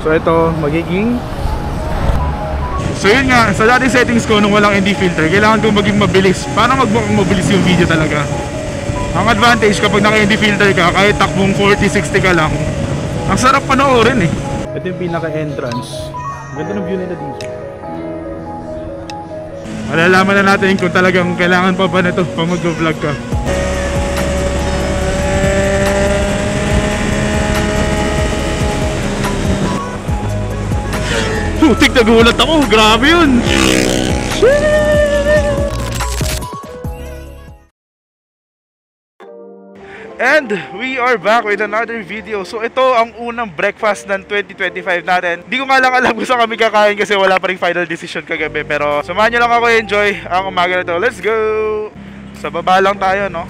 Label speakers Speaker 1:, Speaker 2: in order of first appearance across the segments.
Speaker 1: So ito, magiging... So yun nga, sa dati settings ko nung walang ND filter, kailangan ko maging mabilis para magmukhang mabilis yung video talaga. Ang advantage kapag naka-ND filter ka, kahit takbong 40-60 ka lang, ang sarap panoorin eh. Ito yung pinaka-entrance. Ganda ng view nila dito. Malalaman na natin kung talagang kailangan pa ba nito pag mag-vlog ka. Putik, nagulat ako. Grabe yun. And we are back with another video. So ito ang unang breakfast ng 2025 natin. Hindi ko nga lang alam kung saan kami kakain kasi wala pa rin final decision kagabi. Pero samahan nyo lang ako enjoy ang umaga na ito. Let's go! Sa baba lang tayo, no?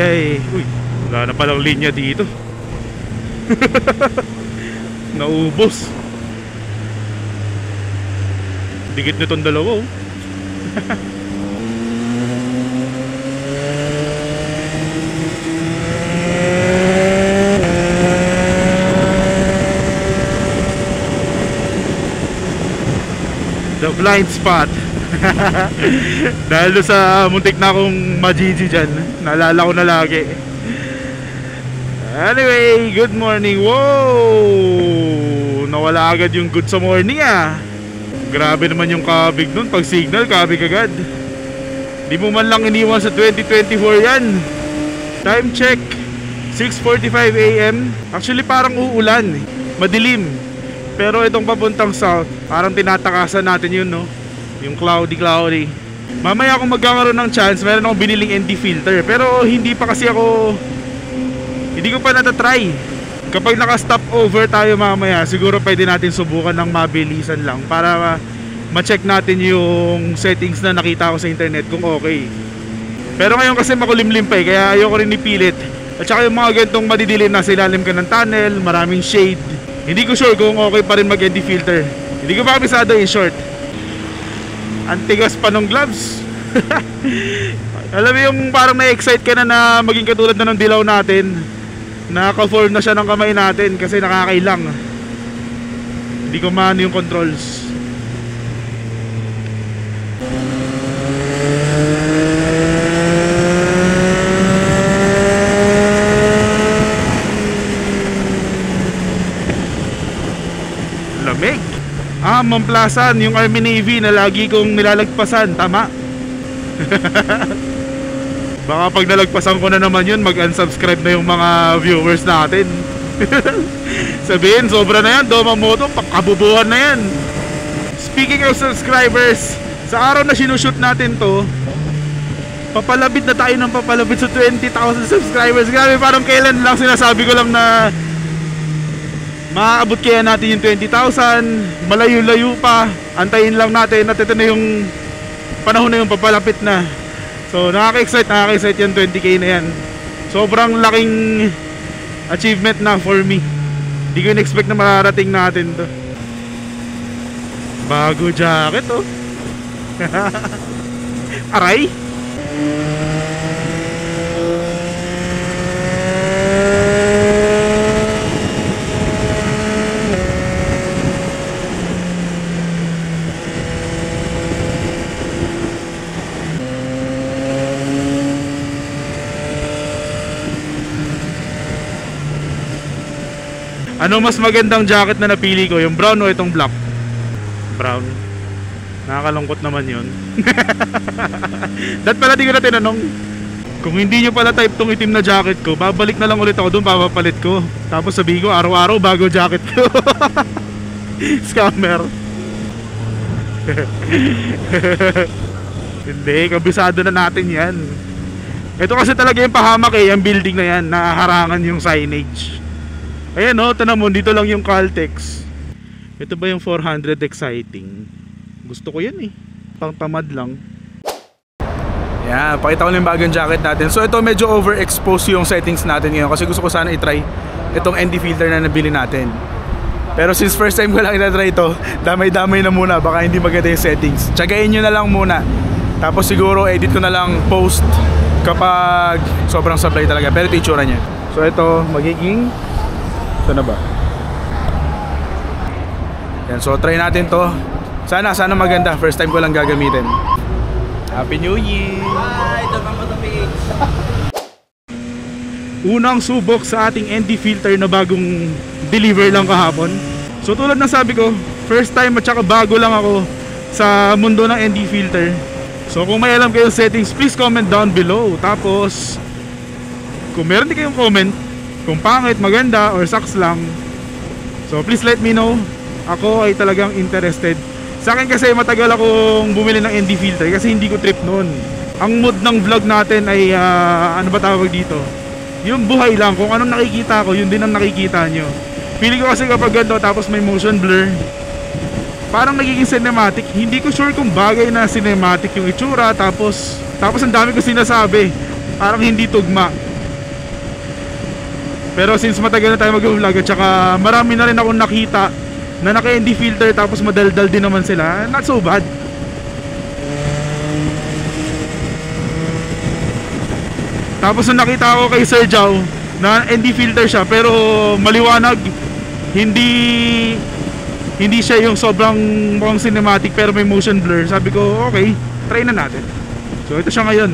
Speaker 1: Ay. Uy, wala na palang linya dito. Naubos. Dikit nitong dalawa, oh. The blind spot. Dahil sa muntik na akong majiji dyan, naalala ko na lagi. Anyway, good morning. Wow, nawala agad yung good sa morning ah. Grabe naman yung kabig nun. Pag signal, kabig agad. Di mo man lang iniwan sa 2024 yan. Time check 6:45 AM. Actually parang uulan, madilim. Pero itong papuntang south, parang tinatakasan natin yun, no? Yung cloudy. Mamaya kung magkakaroon ng chance, meron akong biniling ND filter. Pero hindi pa kasi ako, hindi ko pa natatry. Kapag naka-stop over tayo mamaya, siguro pwede natin subukan ng mabilisan lang para ma-check natin yung settings na nakita ko sa internet kung okay. Pero ngayon kasi makulimlim pa eh, kaya ayoko rin ipilit. At saka yung mga ganitong madidilim na silalim ka ng tunnel, maraming shade, hindi ko sure kung okay pa rin mag-ND filter. Hindi ko pa kabisado in short. Antigas pa ng gloves. Alam mo yung parang na-excite ka na maging katulad na ng dilaw natin. Naka-form na siya ng kamay natin kasi nakakailang. Hindi ko maano yung controls. Lamig. Mamplasan, yung Army Navy na lagi kong nilalagpasan, tama? Baka pag nalagpasan ko na naman yun, mag-unsubscribe na yung mga viewers natin. Sabihin, sobra na yan, Domamoto, pakabubuhan na yan. Speaking of subscribers, sa araw na sinushoot natin to, papalapit na tayo ng papalapit sa 20,000 subscribers. Grabe, parang kailan lang sinasabi ko lang na maaabot kaya natin yung 20,000. Malayo-layo pa. Antayin lang natin at ito na yung panahon na yung papalapit na. So nakaka-excite yung 20k na yan. Sobrang laking achievement na for me. Hindi ko in-expect na mararating natin to. Bago jacket, oh. Aray. Ano mas magandang jacket na napili ko? Yung brown o itong black? Brown. Nakakalungkot naman yun. Dahil pala di ko na tinanong. Kung hindi nyo pala type tong itim na jacket ko, babalik na lang ulit ako dun, papapalit ko. Tapos sabi ko, araw-araw bago jacket ko. Scammer. Hindi, kabisado na natin yan. Ito kasi talaga yung pahamak eh, yung building na yan, naharangan yung signage. Ayan o, tanong mo, dito lang yung Caltex. Ito ba yung 400 exciting? Gusto ko yan eh, pang tamad lang.
Speaker 2: Yan, pakita ko lang yung bagong jacket natin. So ito medyo overexposed yung settings natin ngayon kasi gusto ko sana i-try itong ND filter na nabili natin. Pero since first time ko lang i-try ito, damay-damay na muna, baka hindi maganda yung settings. Tsagain nyo na lang muna. Tapos siguro edit ko na lang post kapag sobrang sablay talaga. Pero ito yung itsura niya. So ito magiging, ito na ba? Yan, so try natin to. Sana maganda, first time ko lang gagamitin. Happy New Year!
Speaker 3: Hi! Dabang ko to page.
Speaker 1: Unang subok sa ating ND filter na bagong deliver lang kahapon. So tulad ng sabi ko, first time at saka bago lang ako sa mundo ng ND filter. So kung may alam kayong settings, please comment down below. Tapos kung meron din kayong comment kung pangit, maganda, or sucks lang, so please let me know. Ako ay talagang interested. Sa akin kasi matagal akong bumili ng ND filter kasi hindi ko trip noon. Ang mood ng vlog natin ay ano ba tawag dito? Yung buhay lang, kung anong nakikita ko, yun din ang nakikita nyo. Feeling ko kasi kapag ganito tapos may motion blur, parang nagiging cinematic. Hindi ko sure kung bagay na cinematic yung itsura. Tapos ang dami ko sinasabi, parang hindi tugma. Pero since matagal na tayo mag-vlog at saka marami na rin akong nakita na naka-ND filter tapos madaldal din naman sila, not so bad. Tapos nung nakita ko kay Sir Jow na ND filter siya pero maliwanag, hindi siya yung sobrang mukhang cinematic pero may motion blur. Sabi ko okay, try na natin. So ito siya ngayon.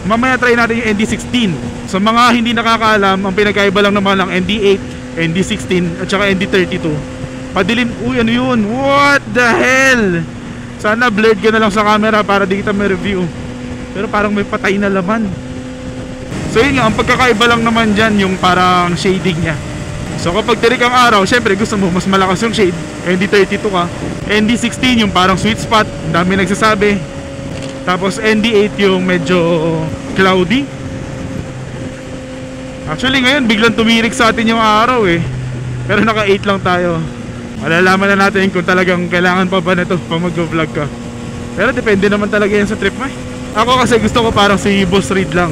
Speaker 1: Mamaya try natin yung ND16. Sa mga hindi nakakaalam, ang pinagkaiba lang naman ng ND8, ND16 at saka ND32. Padilim, uy ano yun? What the hell? Sana blurred ka na lang sa camera para di kita may review. Pero parang may patay na laman. So yun nga, ang pagkakaiba lang naman dyan yung parang shading niya. So kapag tirik ang araw, syempre gusto mo mas malakas yung shade, ND32 ka. ND16 yung parang sweet spot, dami nagsasabi. Tapos ND8 yung medyo cloudy. Actually ngayon biglang tumirik sa atin yung araw eh. Pero naka 8 lang tayo. Malalaman na natin kung talagang kailangan pa ba na ito pag mag-vlog ka. Pero depende naman talaga yan sa trip mo eh. Ako kasi gusto ko parang si Boss Reed lang.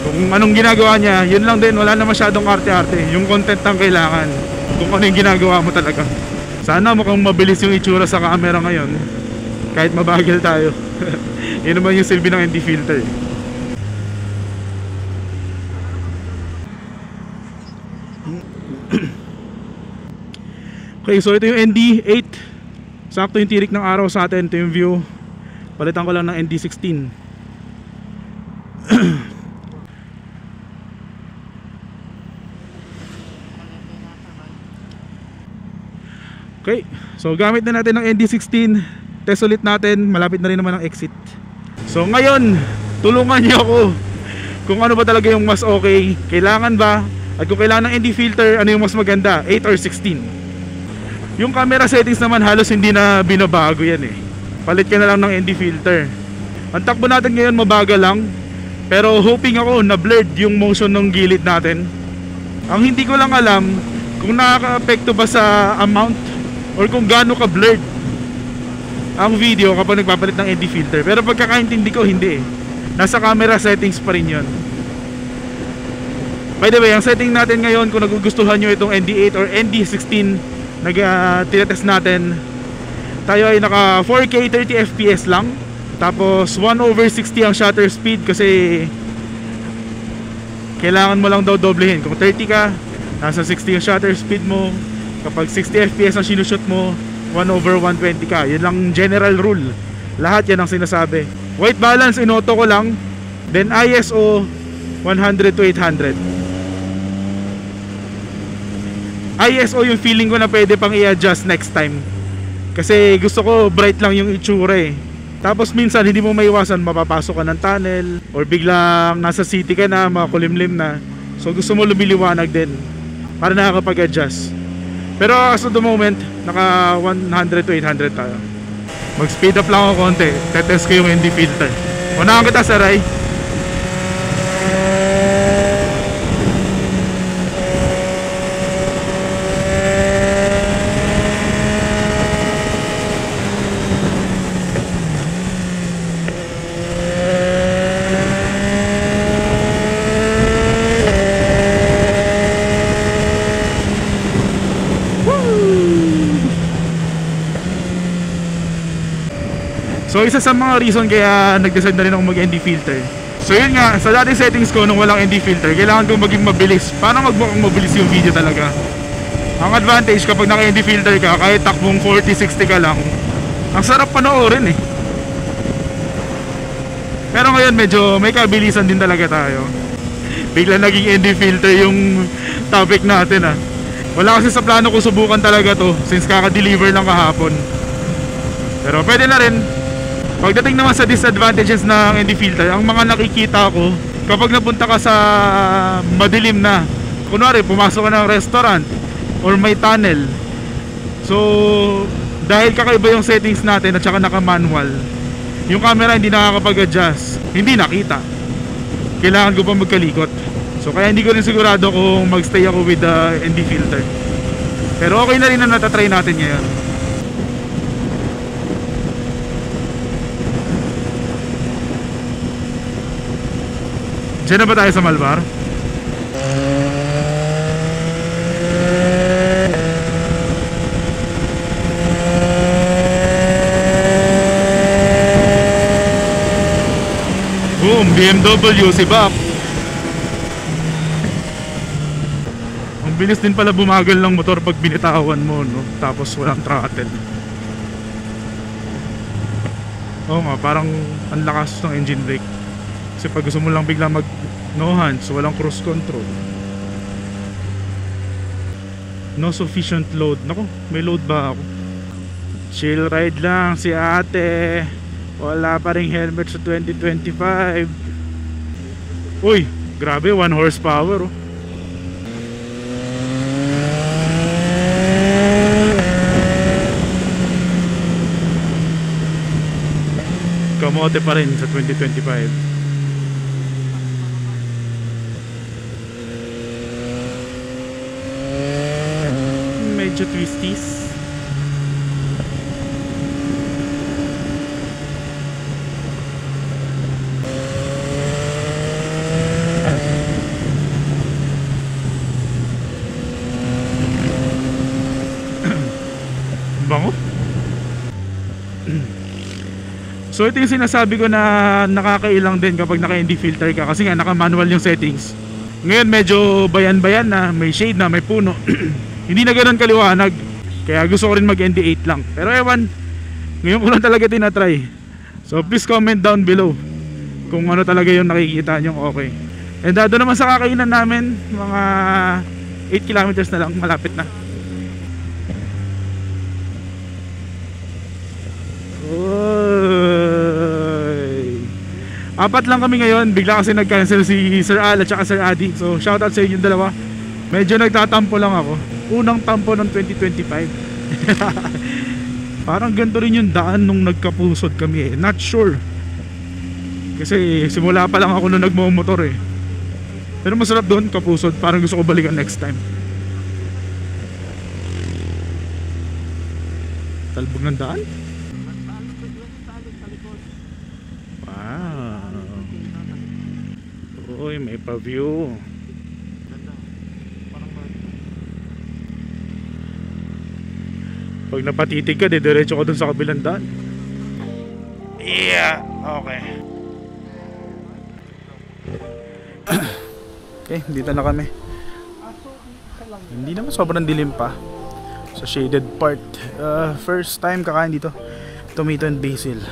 Speaker 1: Kung anong ginagawa niya, yun lang din. Wala na masyadong arte-arte. Yung content ang kailangan. Kung ano yung ginagawa mo talaga. Sana mukhang mabilis yung itsura sa camera ngayon. Kahit mabagal tayo. Yun naman yung silbi ng ND filter. Okay, so ito yung ND8. Sakto yung tirik ng araw sa atin. Ito yung view. Palitan ko lang ng ND16. Okay, so gamit na natin ng ND16. Test ulit natin. Malapit na rin naman ang exit. So ngayon, tulungan niyo ako kung ano ba talaga yung mas okay. Kailangan ba? At kung kailangan ng ND filter, ano yung mas maganda? 8 or 16? Yung camera settings naman halos hindi na binabago yan eh. Palit ka na lang ng ND filter. Ang takbo natin ngayon mabagal lang. Pero hoping ako na blurred yung motion ng gilid natin. Ang hindi ko lang alam kung nakaka-apekto ba sa amount or kung gaano ka blurred ang video kapag nagpapalit ng ND filter. Pero pagkakaintindi ko hindi eh. Nasa camera settings pa rin yun. By the way, ang setting natin ngayon, kung nagugustuhan nyo itong ND8 or ND16 tinetest natin, tayo ay naka 4K 30 FPS lang. Tapos 1/60 ang shutter speed kasi kailangan mo lang daw doblehin. Kung 30 ka, nasa 60 ang shutter speed mo. Kapag 60 FPS ang sinushoot mo, 1/120 ka. Yun lang general rule. Lahat yan ang sinasabi. White balance in-auto ko lang. Then ISO 100 to 800. ISO yung feeling ko na pwede pang i-adjust next time. Kasi gusto ko bright lang yung itsura eh. Tapos minsan hindi mo maiwasan mapapasok ka ng tunnel or biglang nasa city ka na, makulimlim na. So gusto mo lumiliwanag din para nakakapag-adjust. Pero as of the moment, naka 100 to 800 tayo. Mag-speed up lang ako konti. Tetest ko yung ND filter. Unahan kita, Saray. So isa sa mga reason kaya nag-decide na rin ako mag-ND filter. So yun nga, sa dating settings ko nung walang ND filter, kailangan kong maging mabilis para magmukhang mabilis yung video talaga. Ang advantage kapag naka-ND filter ka, kahit takbong 40-60 ka lang, ang sarap panoorin eh. Pero ngayon medyo may kabilisan din talaga tayo. Bigla naging ND filter yung topic natin ah. Wala kasi sa plano ko subukan talaga to since kaka-deliver lang kahapon. Pero pwede na rin. Pagdating naman sa disadvantages ng ND filter, ang mga nakikita ko kapag napunta ka sa madilim na, kunwari pumasok ka ng restaurant or may tunnel, so dahil kakaiba yung settings natin at saka naka-manual, yung camera hindi nakakapag-adjust, hindi nakita. Kailangan ko pa magkalikot. So kaya hindi ko rin sigurado kung magstay ako with the ND filter. Pero okay na rin na natatry natin ngayon. Diyan na ba tayo sa Malbar? Boom! BMW si Bap. Ang bilis din pala bumagal ng motor pag binitawan mo, no? Tapos walang throttle. Oo nga, parang ang lakas ng engine brake. Kasi pag gusto mo lang bigla mag no hands, walang cruise control, no sufficient load. Nako, may load ba ako? Chill ride lang si ate. Wala pa ring helmet sa 2025. Uy, grabe, 1 horsepower oh. Kamote pa rin sa 2025. Medyo twisties. Bango. So ito yung sinasabi ko na nakakailang din kapag naka-ND filter ka, kasi nga naka-manual yung settings. Ngayon medyo bayan-bayan na, may shade na, may puno. Hindi na ganoon kaliwanag. Kaya gusto ko rin mag-ND8 lang. Pero ewan, ngayon ko lang talaga tinatry. So please comment down below kung ano talaga yung nakikita nyo okay. And doon naman sa kakainan namin, mga 8 kilometers na lang, malapit na. Oy. 4 lang kami ngayon. Bigla kasi nag-cancel si Sir Al at saka Sir Adi. So shoutout sa inyong dalawa. Medyo nagtatampo lang ako. Unang tampo ng 2025. Parang ganito rin yung daan nung nagkapusod kami eh. Not sure. Kasi simula pa lang ako nung nagmumotor eh. Pero masarap doon, kapusod. Parang gusto ko balikan next time. Talbog ng daan? Wow. Uy, may pa-view. Pag napatitig ka, diretso ka dun sa kabilang daan. Yeah, okay. Okay, dito na kami. Hindi naman sobrang dilim pa sa shaded part. First time kakain dito. Tomato and basil.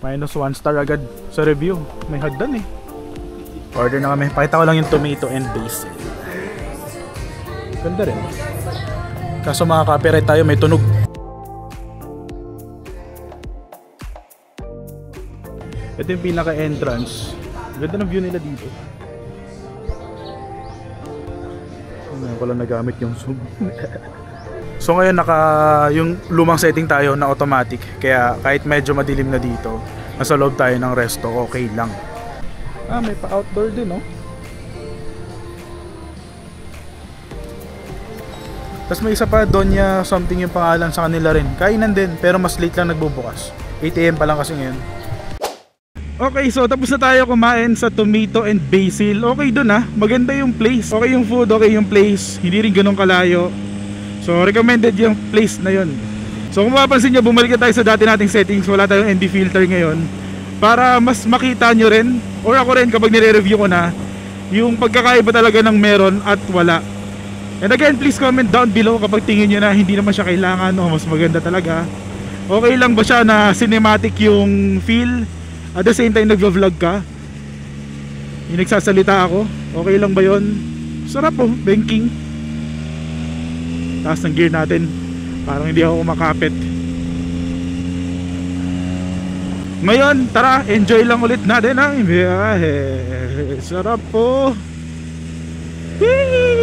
Speaker 1: -1 star agad sa review. May hagdan eh. Order na kami. Pakita ko lang yung tomato and basil. Ganda rin. Kaso mga copyright tayo, may tunog. Ito yung pinaka entrance. Ganda ng view nila dito. Ngayon ko lang nagamit yung zoom. So ngayon yung lumang setting tayo na automatic. Kaya kahit medyo madilim na dito, nasa loob tayo ng resto, okay lang. May pa-outdoor din oh. Tapos may isa pa, Donya something yung pangalan sa kanila rin. Kainan din, pero mas late lang nagbubukas. 8 AM pa lang kasi ngayon. Okay, so tapos na tayo kumain sa Tomato and Basil. Okay dun ah, maganda yung place. Okay yung food, okay yung place. Hindi rin ganun kalayo. So recommended yung place na yun. So kung mapapansin nyo, bumalik na tayo sa dati nating settings. Wala tayong ND filter ngayon, para mas makita nyo rin, or ako rin kapag nire-review ko na, yung pagkakaiba talaga ng meron at wala. And again, please comment down below kapag tingin nyo na hindi naman siya kailangan o mas maganda talaga. Okay lang ba siya na cinematic yung feel, at the same time nagvo-vlog ka, yung nagsasalita ako, okay lang ba yon? Sarap po, banking. Taas ng gear natin, parang hindi ako kumakapit. Ngayon, tara, enjoy lang ulit natin ang biyahe. Sarap po. Whee!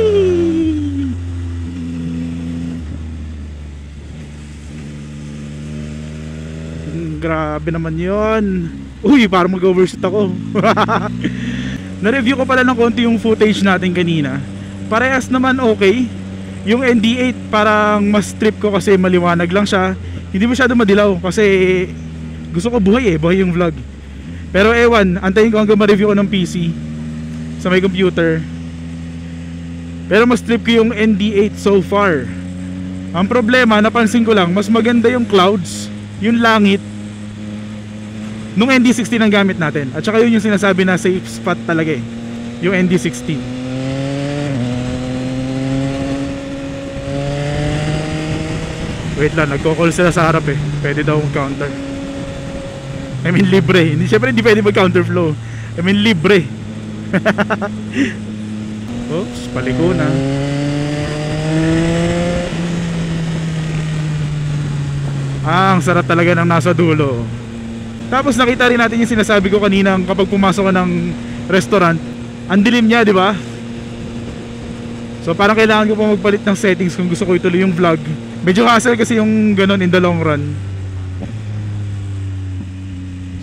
Speaker 1: Grabe naman yon. Uy, parang mag-overshoot ako. Na-review ko pala ng konti yung footage natin kanina. Parehas naman okay. Yung ND8 parang mas trip ko kasi maliwanag lang siya. Hindi masyado madilaw kasi gusto ko buhay yung vlog. Pero ewan, antayin ko hanggang ma-review ko ng PC sa may computer. Pero mas trip ko yung ND8 so far. Ang problema, napansin ko lang, mas maganda yung clouds, yung langit, nung ND16 ang gamit natin. At saka yun yung sinasabi na safe spot talaga yung ND16. Wait lang, nagko-call sila sa harap pwede daw mag-counter. I mean libre. Siyempre hindi pwede mag-counter flow. I mean libre. Oops, paliko na. Ang sarap talaga ng nasa dulo. Tapos nakita rin natin yung sinasabi ko kanina, kapag pumasok ka ng restaurant, ang dilim niya, di ba? So parang kailangan ko pa magpalit ng settings kung gusto ko ituloy yung vlog. Medyo hassle kasi yung ganun in the long run.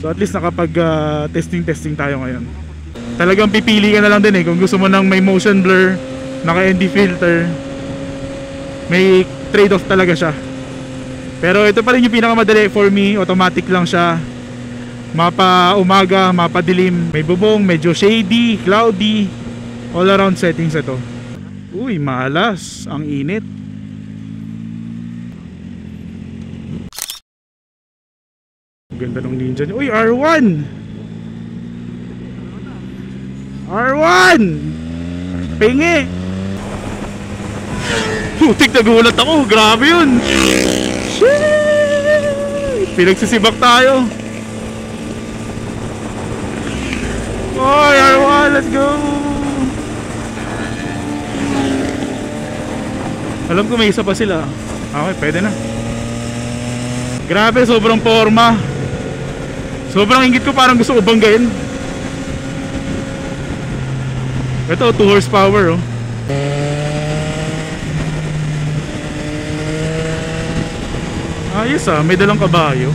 Speaker 1: So at least nakapag testing tayo ngayon. Talagang pipili ka na lang din kung gusto mo ng may motion blur, naka ND filter. May trade off talaga siya. Pero ito pa rin yung pinakamadali for me. Automatic lang siya. Mapa umaga, mapa dilim, may bubong, medyo shady, cloudy, all around settings ito. Uy, malas, ang init. Ganda ng ninja niya. Uy, R1! R1! Pingi! Putik, nagulat ako. Grabe yun. Sheesh! Pinagsisibak tayo. Oy, R1, let's go! Alam ko may isa pa sila. Okay, pwede na. Grabe, sobrang forma. Sobrang ingit ko, parang gusto ko banggain. Ito, 2 horsepower Ayos may dalang kabayo.